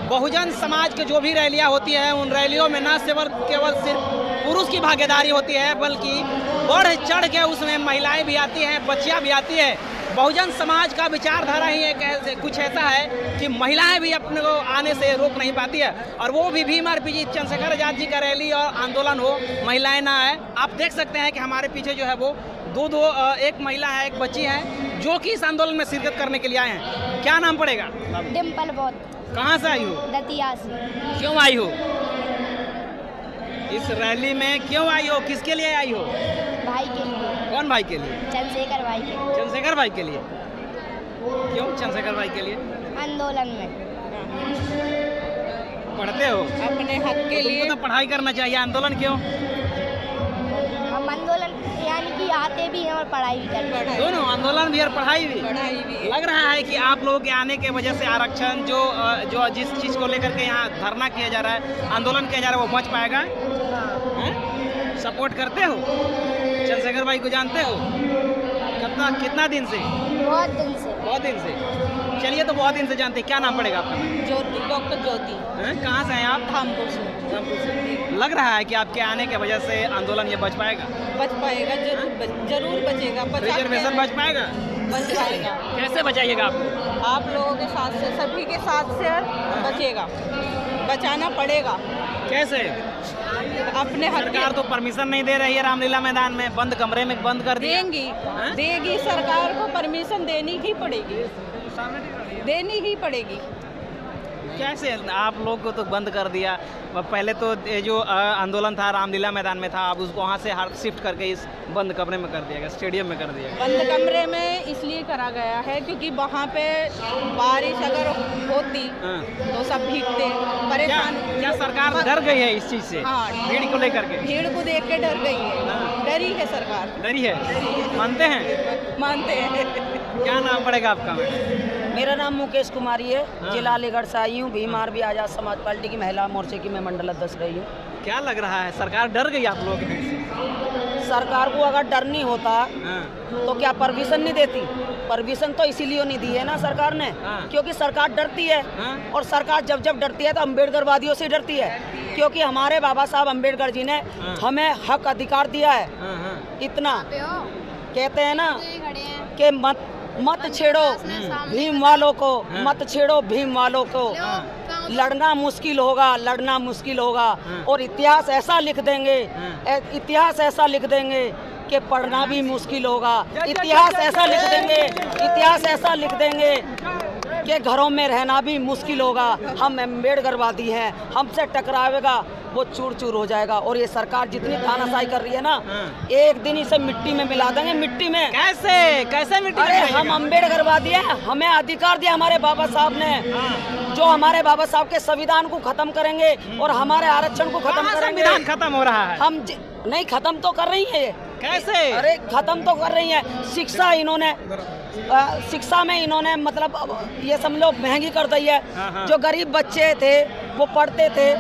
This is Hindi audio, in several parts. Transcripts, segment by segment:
बहुजन समाज की जो भी रैलियां होती है उन रैलियों में न केवल सिर्फ पुरुष की भागीदारी होती है बल्कि बढ़ चढ़ के उसमें महिलाएं भी आती हैं, बच्चियां भी आती है। बहुजन समाज का विचारधारा ही एक कुछ ऐसा है कि महिलाएं भी अपने को आने से रोक नहीं पाती है, और वो भी भीम आरपीजी चंद्रशेखर आजाद जी का रैली और आंदोलन हो, महिलाएं ना आए। आप देख सकते हैं कि हमारे पीछे जो है वो एक महिला है, एक बच्ची है जो कि इस आंदोलन में शिरकत करने के लिए आए हैं। क्या नाम पड़ेगा? डिम्पल बहुत। कहाँ से आई हो? दतिया से। क्यों आई हो इस रैली में? क्यों आई हो? किसके लिए आई हो? भाई के लिए। कौन भाई के लिए? चंद्रशेखर भाई के लिए। चंद्रशेखर भाई के लिए। क्यों चंद्रशेखर भाई के लिए? आंदोलन में पढ़ते हो? अपने हक के लिए तो पढ़ाई करना चाहिए, आंदोलन क्यों? हम आंदोलन यानी कि आते भी हैं और पढ़ाई भी करते हैं। दोनों, आंदोलन भी और पढ़ाई भी। लग रहा है कि आप लोगों के आने के वजह से आरक्षण जो जिस चीज़ को लेकर के यहाँ धरना किया जा रहा है, आंदोलन किया जा रहा है, वो बच पाएगा। सपोर्ट करते हो? चंद्रशेखर भाई को जानते हो? कितना दिन से? बहुत दिन से। बहुत दिन से। चलिए, तो बहुत दिन से जानते हैं। क्या नाम पड़ेगा आपका? ज्योति, डॉक्टर ज्योति। कहाँ से हैं आप? धामपुर से। लग रहा है कि आपके आने के वजह से आंदोलन ये बच पाएगा? बच पाएगा, जरूर बचेगा। रिजर्वेशन बच पाएगा? बच पाएगा। कैसे बचाइएगा आप? आप लोगों के साथ से, सभी के साथ से बचेगा, बचाना पड़ेगा। कैसे? अपने हक। सरकार तो परमिशन नहीं दे रही है रामलीला मैदान में, बंद कमरे में बंद कर देगी सरकार को परमिशन देनी ही पड़ेगी। कैसे? आप लोग को तो बंद कर दिया। पहले तो ये जो आंदोलन था रामलीला मैदान में था, अब उसको वहाँ से शिफ्ट करके इस बंद कमरे में कर दिया गया, स्टेडियम में कर दिया गया। बंद कमरे में इसलिए करा गया है क्योंकि वहाँ पे बारिश अगर होती तो सब भीगते, परेशान। क्या सरकार डर गई है इस चीज़ से? हाँ, भीड़ को लेकर के। भीड़ को देख के डर गई है। डरी है सरकार। डरी है? मानते हैं? मानते हैं। क्या नाम पड़ेगा आपका? मेरा नाम मुकेश कुमारी है। जिला अलीगढ़ से आई हूँ। भीम आरपीजी आजाद समाज पार्टी की महिला मोर्चे की मैं मंडल अध्यक्ष रही हूँ। क्या लग रहा है, सरकार डर गई आप लोगों की भीड़ से? सरकार को अगर डर नहीं होता तो क्या परमिशन नहीं देती? परमिशन तो इसीलिए नहीं दी है ना सरकार ने, क्योंकि सरकार डरती है। और सरकार जब डरती है तो अम्बेडकरवादियों से डरती है, क्योंकि हमारे बाबा साहब अम्बेडकर जी ने हमें हक अधिकार दिया है। इतना कहते हैं ना कि मत छेड़ो भीम वालों को, मत छेड़ो भीम वालों को। लड़ना मुश्किल होगा और इतिहास ऐसा लिख देंगे कि पढ़ना भी मुश्किल होगा। इतिहास ऐसा लिख देंगे कि घरों में रहना भी मुश्किल होगा। हम अम्बेडकरवादी हैं, हमसे टकरावेगा वो चूर चूर हो जाएगा। और ये सरकार जितनी तानाशाही कर रही है ना, एक दिन इसे मिट्टी में मिला देंगे। मिट्टी में कैसे मिट्टी? अरे हम अम्बेडकरवादी हैं, हमें अधिकार दिया हमारे बाबा साहब ने। जो हमारे बाबा साहब के संविधान को खत्म करेंगे और हमारे आरक्षण को खत्म करेंगे। संविधान खत्म हो रहा है? हम नहीं, खत्म तो कर रही है। कैसे? अरे खत्म तो कर रही है। शिक्षा में इन्होंने मतलब ये समझो महंगी कर दी है। जो गरीब बच्चे थे वो पढ़ते थे,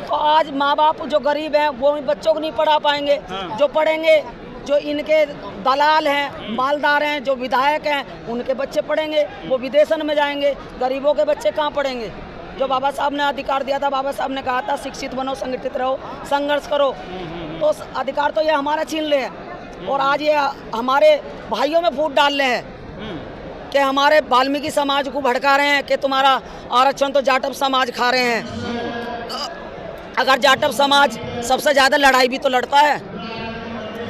तो आज माँ बाप जो गरीब हैं वो बच्चों को नहीं पढ़ा पाएंगे। जो पढ़ेंगे, जो इनके दलाल हैं, मालदार हैं, जो विधायक हैं, उनके बच्चे पढ़ेंगे, वो विदेशन में जाएंगे। गरीबों के बच्चे कहाँ पढ़ेंगे? जो बाबा साहब ने अधिकार दिया था, बाबा साहब ने कहा था शिक्षित बनो, संगठित रहो, संघर्ष करो, तो अधिकार तो ये हमारा छीन ले हैं। और आज ये हमारे भाइयों में फूट डाल रहे हैं कि हमारे वाल्मीकि समाज को भड़का रहे हैं कि तुम्हारा आरक्षण तो जाटव समाज खा रहे हैं। अगर जाटव समाज सबसे ज्यादा लड़ाई भी तो लड़ता है,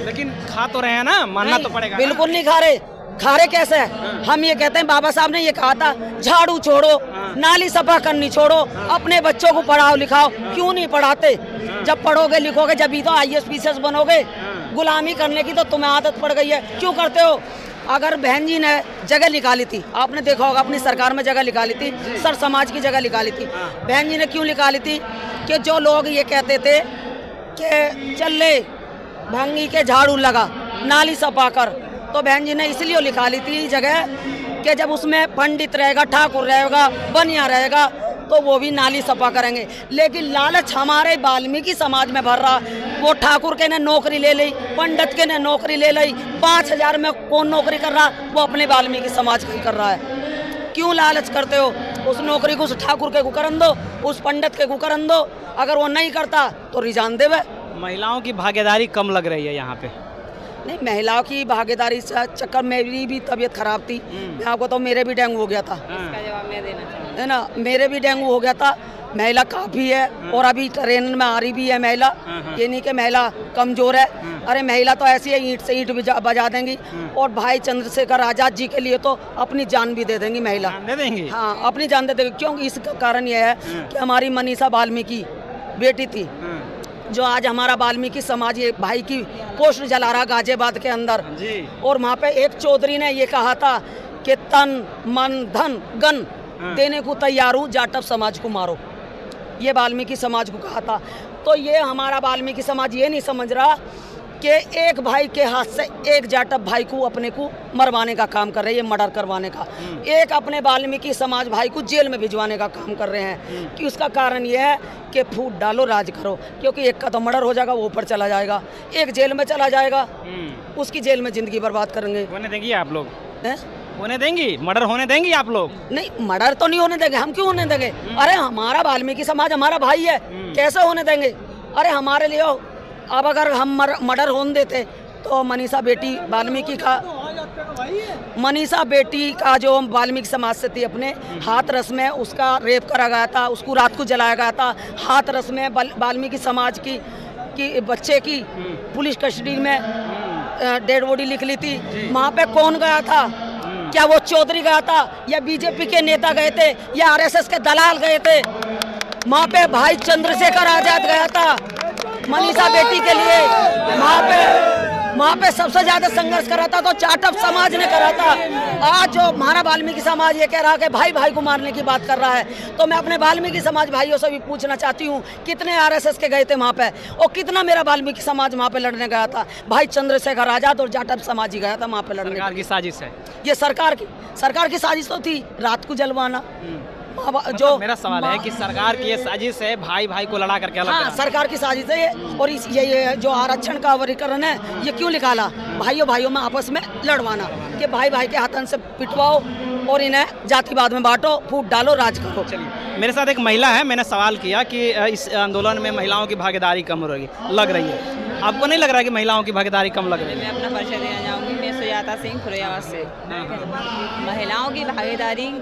लेकिन खा तो रहे हैं ना, मानना तो पड़ेगा। बिल्कुल नहीं खा रहे कैसे? हम ये कहते हैं, बाबा साहब ने ये कहा था झाड़ू छोड़ो, नाली सफा करनी छोड़ो, अपने बच्चों को पढ़ाओ लिखाओ। क्यों नहीं पढ़ाते? जब पढ़ोगे लिखोगे जब ही तो IAS PCS बनोगे। गुलामी करने की तो तुम्हें आदत पड़ गई है, क्यों करते हो? अगर बहन जी ने जगह निकाली थी, आपने देखा होगा अपनी सरकार में जगह निकाली थी, सर समाज की जगह निकाली थी। बहन जी ने क्यों निकाली थी? कि जो लोग ये कहते थे कि चल ले भंगी के झाड़ू लगा, नाली सफा कर, तो बहन जी ने इसलिए निकाली थी जगह कि जब उसमें पंडित रहेगा, ठाकुर रहेगा, बनिया रहेगा, तो वो भी नाली सफा करेंगे। लेकिन लालच हमारे वाल्मीकि समाज में भर रहा। वो ठाकुर के ने नौकरी ले ली, पंडित के ने नौकरी ले ली, 5000 में कौन नौकरी कर रहा? वो अपने वाल्मीकि समाज का ही कर रहा है। क्यों लालच करते हो? उस नौकरी को उस ठाकुर के करन दो, उस पंडित के करन दो। अगर वो नहीं करता तो रिजाइन देवे। महिलाओं की भागीदारी कम लग रही है यहाँ पे। नहीं, महिलाओं की भागीदारी से चक्कर मेरी भी तबीयत खराब थी। मैं आपको तो मेरे भी डेंगू हो गया था, इसका जवाब मैं देना चाहूँगी। है ना, मेरे भी डेंगू हो गया था। महिला काफ़ी है और अभी ट्रेन में आ रही भी है महिला। ये नहीं कि महिला कमज़ोर है। अरे महिला तो ऐसी है, ईंट से ईंट बजा देंगी। और भाई चंद्रशेखर आज़ाद जी के लिए तो अपनी जान भी दे देंगी महिला। दे देंगी? हाँ, अपनी जान दे देंगी। क्योंकि इसका कारण यह है कि हमारी मनीषा वाल्मीकि बेटी थी, जो आज हमारा वाल्मीकि समाज ये भाई की पोस्ट जला रहा गाजियाबाद के अंदर जी। और वहाँ पे एक चौधरी ने ये कहा था कि तन मन धन गन देने को तैयार हूँ, जाटव समाज को मारो। ये वाल्मीकि समाज को कहा था। तो ये हमारा वाल्मीकि समाज ये नहीं समझ रहा कि एक भाई के हाथ से एक जाटव भाई को अपने को मरवाने का काम कर रहे हैं, ये मर्डर करवाने का। एक अपने वाल्मीकि समाज भाई को जेल में भिजवाने का काम कर रहे हैं। कि उसका कारण ये है कि फूट डालो, राज करो। क्योंकि एक का तो मर्डर हो जाएगा, वो ऊपर चला जाएगा, एक जेल में चला जाएगा, उसकी जेल में जिंदगी बर्बाद करेंगे। होने देंगी आप लोग? हैं? होने देंगी? मर्डर होने देंगी आप लोग? नहीं, मर्डर तो नहीं होने देंगे। हम क्यों होने देंगे? अरे हमारा वाल्मीकि समाज हमारा भाई है, कैसे होने देंगे? अरे हमारे लिए अब अगर हम मर्डर होने देते तो मनीषा बेटी वाल्मीकि का, मनीषा बेटी का जो वाल्मीकि समाज से थी, अपने हाथरस में उसका रेप करा गया था, उसको रात को जलाया गया था। हाथरस में वाल्मीकि समाज की बच्चे की पुलिस कस्टडी में डेड बॉडी लिख ली थी। वहाँ पे कौन गया था? क्या वो चौधरी गया था या बीजेपी के नेता गए थे या आरएसएस के दलाल गए थे? वहाँ पे भाई चंद्रशेखर आजाद गया था मनीषा बेटी के लिए। वहाँ पे सबसे ज्यादा संघर्ष करा था तो जाटव समाज ने करा था। आज जो हमारा वाल्मीकि समाज ये कह रहा है कि भाई भाई को मारने की बात कर रहा है, तो मैं अपने वाल्मीकि समाज भाइयों से भी पूछना चाहती हूँ, कितने आरएसएस के गए थे वहाँ पे और कितना मेरा वाल्मीकि समाज वहाँ पे लड़ने गया था? भाई चंद्रशेखर आजाद और जाटव समाज ही गया था वहाँ पे लड़ने। सरकार की साजिश है ये, सरकार की साजिश तो थी रात को जलवाना। जो मेरा सवाल है कि सरकार की ये साजिश है भाई भाई को लड़ा करके अलग हाँ, कराना। सरकार की साजिश है ये। और ये जो आरक्षण का वर्गीकरण है, ये क्यों निकाला? भाइयों में आपस में लड़वाना, कि भाई भाई के हाथन से पिटवाओ और इन्हें जातिवाद में बांटो, फूट डालो, राज करो। चलिए, मेरे साथ एक महिला है। मैंने सवाल किया कि इस आंदोलन में महिलाओं की भागीदारी कम लग रही है। आपको नहीं लग रहा है कि महिलाओं की भागीदारी कम लग रही है? मैं अपना परिचय देना चाहूँगी। मैं सुजाता सिंह खुरैयाबाद से। महिलाओं की भागीदारी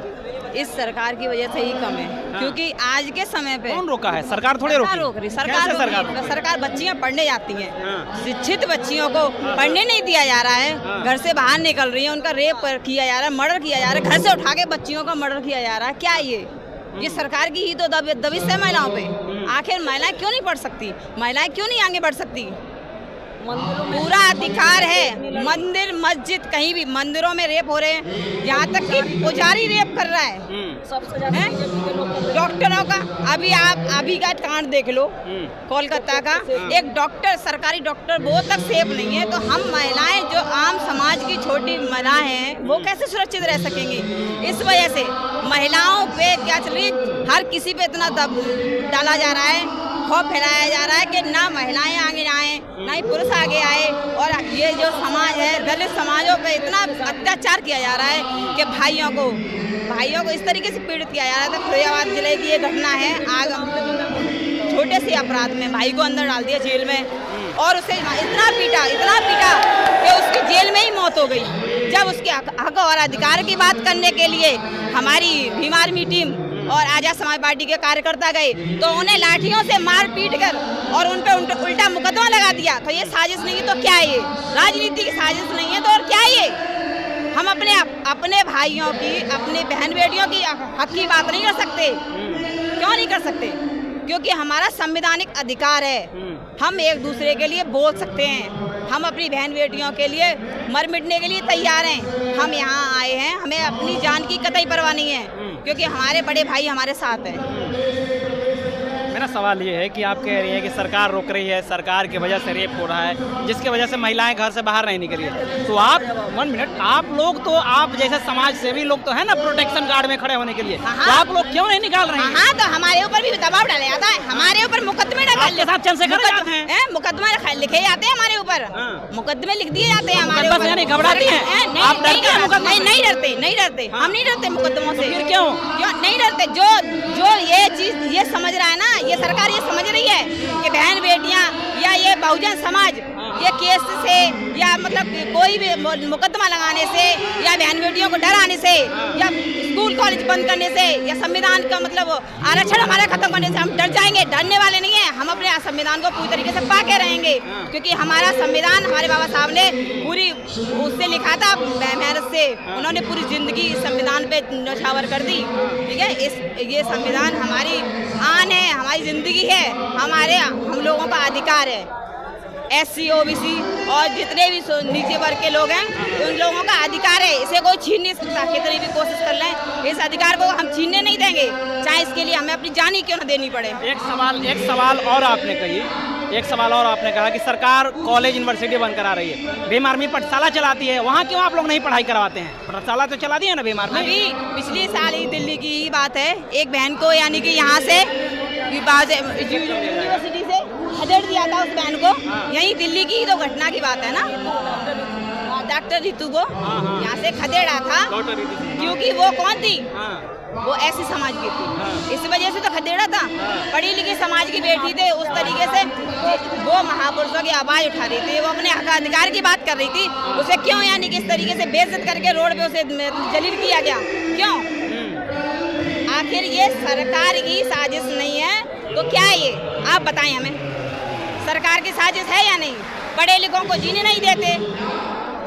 इस सरकार की वजह से ही कम है। क्योंकि आज के समय पे कौन रोका है? सरकार थोड़े रोक रही। सरकार बच्चियाँ पढ़ने जाती हैं, शिक्षित बच्चियों को पढ़ने नहीं दिया जा रहा है, घर से बाहर निकल रही है, उनका रेप किया जा रहा है, मर्डर किया जा रहा है, घर से उठा के बच्चियों का मर्डर किया जा रहा है। क्या ये सरकार की ही तो दबिश है महिलाओं पे। आखिर महिलाएं क्यों नहीं पढ़ सकती? महिलाएं क्यों नहीं आगे बढ़ सकती? पूरा अधिकार है। मंदिर मस्जिद कहीं भी मंदिरों में रेप हो रहे हैं, यहाँ तक कि पुजारी रेप कर रहा है। डॉक्टरों का अभी का कांड देख लो, कोलकाता का एक डॉक्टर, सरकारी डॉक्टर वो तक सेफ नहीं है। तो हम महिलाएं जो आम समाज की छोटी महिलाएं हैं, वो कैसे सुरक्षित रह सकेंगी? इस वजह से महिलाओं पे क्या चल रही, हर किसी पे इतना दब डाला जा रहा है, खौफ फैलाया जा रहा है कि ना महिलाएं आगे आए ना ही पुरुष आगे आए। और ये जो समाज है, दलित समाजों पे इतना अत्याचार किया जा रहा है कि भाइयों को इस तरीके से पीड़ित किया जा रहा था। खुरैयाबाद जिले की ये घटना है। आग छोटे से अपराध में भाई को अंदर डाल दिया जेल में और उसे इतना पीटा कि उसकी जेल में ही मौत हो गई। जब उसके हक और अधिकार की बात करने के लिए हमारी भीम आर्मी टीम और आजाद समाज पार्टी के कार्यकर्ता गए तो उन्हें लाठियों से मार पीट कर और उन पे उल्टा मुकदमा लगा दिया। तो ये साजिश नहीं है तो क्या है? ये राजनीति की साजिश नहीं है तो और क्या है ये? हम अपने भाइयों की, अपने बहन बेटियों की हक की बात नहीं कर सकते? क्यों नहीं कर सकते? क्योंकि हमारा संवैधानिक अधिकार है। हम एक दूसरे के लिए बोल सकते हैं। हम अपनी बहन बेटियों के लिए मर मिटने के लिए तैयार हैं। हम यहाँ आए हैं, हमें अपनी जान की कतई परवाह नहीं है, क्योंकि हमारे बड़े भाई हमारे साथ हैं। मेरा सवाल ये है कि आप कह रही हैं कि सरकार रोक रही है, सरकार की वजह से रेप हो रहा है, जिसकी वजह से महिलाएं घर से बाहर नहीं निकल रही है, तो आप 1 मिनट, आप लोग तो, आप जैसे समाज सेवी लोग तो है ना प्रोटेक्शन गार्ड में खड़े होने के लिए, तो आप लोग क्यों नहीं निकाल रहे हैं? हाँ, तो हमारे ऊपर भी दबाव डाला जाता है, हमारे ऊपर मुकदमे मुकदमा लिखे जाते हैं हमारे ऊपर, मुकदमे लिख दिए जाते हैं हमारे ऊपर। नहीं घबराती हैं? आप डरते हैं मुकदमे से? नहीं डरते, हम नहीं डरते मुकदमों से। फिर क्यों नहीं डरते? जो ये चीज ये समझ रहा है ना, ये सरकार ये समझ रही है कि बहन बेटियां या ये बहुजन समाज ये केस से या मतलब कोई भी मुकदमा लगाने से या बहन बेटियों को डराने से या स्कूल कॉलेज बंद करने से या संविधान का मतलब आरक्षण हमारा खत्म करने से हम डर जाएंगे। डरने वाले नहीं है, हम अपने संविधान को पूरी तरीके से पाके रहेंगे, क्योंकि हमारा संविधान हमारे बाबा साहब ने पूरी उससे लिखा था, मेहनत से उन्होंने पूरी जिंदगी संविधान पे न्यौछावर कर दी। ठीक है, ये संविधान हमारी आन है, हमारी जिंदगी है, हम लोगों का अधिकार है। SC OBC और जितने भी नीचे वर्ग के लोग हैं उन लोगों का अधिकार है, इसे कोई छीन नहीं सकता। कितनी भी कोशिश कर लें, इस अधिकार को हम छीनने नहीं देंगे, चाहे इसके लिए हमें अपनी जान ही क्यों न देनी पड़े। एक सवाल और आपने कहा कि सरकार कॉलेज यूनिवर्सिटी बंद करा रही है, भीम आर्मी पाठशाला चलाती है, वहाँ क्यों आप लोग नहीं पढ़ाई करवाते हैं? पाठशाला तो चला दी है ना भीम आर्मी। अभी पिछले साल ही दिल्ली की बात है, एक बहन को यानी कि यहाँ से यूनिवर्सिटी से खदेड़ दिया था उस बहन को। यही दिल्ली की तो घटना की बात है ना, डॉक्टर रितु को यहाँ से खदेड़ा था, क्योंकि वो कौन थी? वो ऐसी समाज की थी, इस वजह से तो खदेड़ा था। पढ़ी लिखी समाज की बेटी थे, उस तरीके से वो महापुरुषों की आवाज उठा रही थी, वो अपने हक अधिकार की बात कर रही थी, उसे क्यों यानी कि इस तरीके से बेइज्जत करके रोड पे उसे जलील किया गया? क्यों? आखिर ये सरकार की साजिश नहीं है तो क्या है ये? आप बताएं हमें, सरकार की साजिश है या नहीं? पढ़े लिखों को जीने नहीं देते,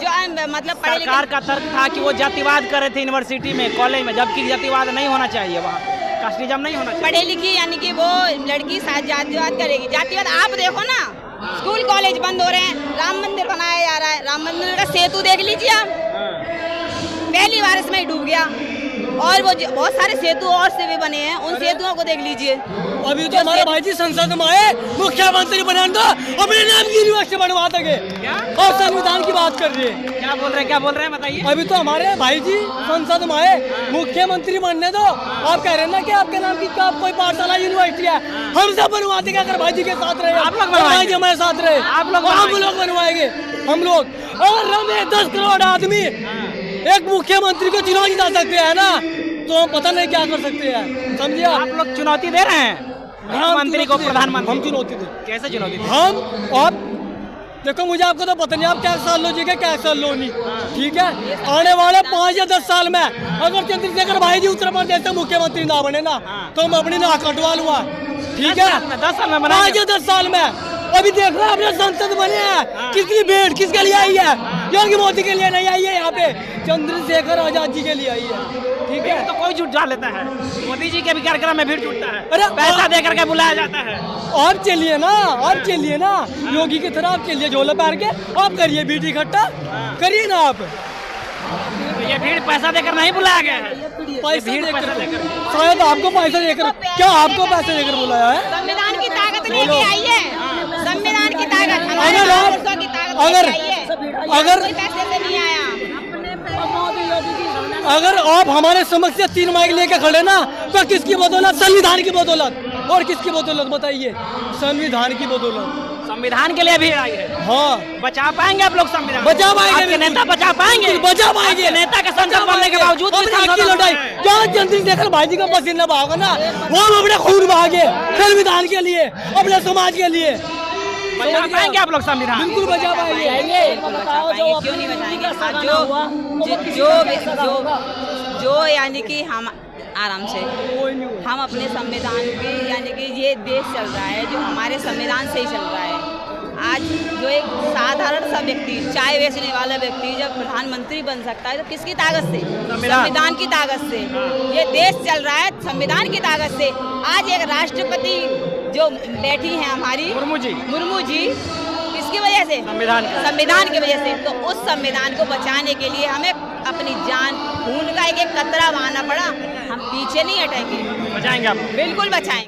जो मतलब सरकार का तर्क था कि वो जातिवाद कर रहे थे यूनिवर्सिटी में, कॉलेज में, जबकि जातिवाद नहीं होना चाहिए, वहाँ कास्टिज्म नहीं होना चाहिए। पढ़े लिखी यानी कि वो लड़की जातिवाद करेगी? जातिवाद आप देखो ना, स्कूल कॉलेज बंद हो रहे हैं, राम मंदिर बनाया जा रहा है, राम मंदिर का सेतु देख लीजिए आप, पहली बार इसमें ही डूब गया, और वो बहुत सारे सेतु और से भी बने हैं, उन सेतुओं को देख लीजिए। अभी तो हमारे भाई जी संसद में आए, मुख्यमंत्री बने तो अपने नाम की यूनिवर्सिटी बनवा देंगे, और संविधान की बात कर रहे हैं। क्या बोल रहे हैं बताइए। अभी तो हमारे भाई जी संसद में आए, मुख्यमंत्री बनने दो, आप कह रहे हैं ना कि आपके नाम की कोई पाठशाला यूनिवर्सिटी है, हम सब बनवा देंगे अगर भाई जी के साथ रहे, आप लोग भाई जी हमारे साथ रहे, आप लोग हम लोग बनवाएंगे। हम लोग अगर हम 10 करोड़ आदमी एक मुख्यमंत्री को चुनाव जिता सकते हैं ना, तो हम पता नहीं क्या कर सकते हैं, समझिए। आप लोग चुनौती दे रहे हैं मुख्यमंत्री को, प्रधानमंत्री? हम चुनौती दे। कैसे चुनौती दे? हम आप देखो, मुझे आपको तो पता नहीं आप क्या साल लो जी क्या साल लो नहीं, ठीक है? आने वाले 5 या 10 साल में अगर चंद्रशेखर भाई जी उत्तर प्रदेश से मुख्यमंत्री ना बने ना, तो हम अपनी नाक कटवा लूंगा, ठीक है? 10 साल में 5 या 10 साल में। अभी देख रहे हैं अपने संसद बने हैं, किसकी भेंट किसके लिए आई है? योगी मोदी के लिए नहीं आई है, यहाँ पे चंद्रशेखर आजाद जी के लिए आई है, ठीक है? तो कोई जुटा लेता है, मोदी जी के भी कार्यक्रम में भीड़ जुटता है, अरे पैसा दे करके बुलाया जाता है। आप चलिए ना, योगी की तरह आप चलिए, झोला पैर के आप करिए भीड़ इकट्ठा, करिए ना आप। तो ये भीड़ पैसा देकर नहीं बुलाया गया है, पैसा देकर शायद आपको पैसा देकर, क्या आपको पैसा देकर बुलाया है? संविधान की ताकत लेके आई है, संविधान की ताकत, पैसे से नहीं आया। अगर आप हमारे समक्ष 3 माइक लेके खड़े ना, तो किसकी बदौलत? संविधान की बदौलत। और किसकी बदौलत बताइए? संविधान की बदौलत। संविधान के लिए भी आई है। हाँ, बचा पाएंगे आप लोग संविधान? बचा पाएंगे, आपके नेता बचा पाएंगे? बचा पाएंगे। नेता के संसद बनने के बावजूद लड़ाई जहाँ चंद्रशेखर भाई जी का पसीना बहाओगे ना, वो हम अपने खून बहागे संविधान के लिए, अपने समाज के लिए। बचा पाएंगे आप लोग संविधान? बिल्कुल बचा पाएंगे। क्यों नहीं बचाएंगे? जो यानी कि हम आराम से हम अपने संविधान के यानी कि ये देश चल रहा है जो हमारे संविधान से ही चल रहा है। आज जो एक साधारण सा व्यक्ति, चाय बेचने वाला व्यक्ति जब प्रधानमंत्री बन सकता है तो किसकी ताकत से? संविधान की ताकत से। ये देश चल रहा है संविधान की ताकत से। आज एक राष्ट्रपति जो बैठी हैं हमारी मुर्मू जी किसकी वजह से? संविधान की वजह से। तो उस संविधान को बचाने के लिए हमें अपनी जान खून का एक कतरा बहाना पड़ा, हम पीछे नहीं हटेंगे, बचाएंगे आप? बिल्कुल बचाएंगे।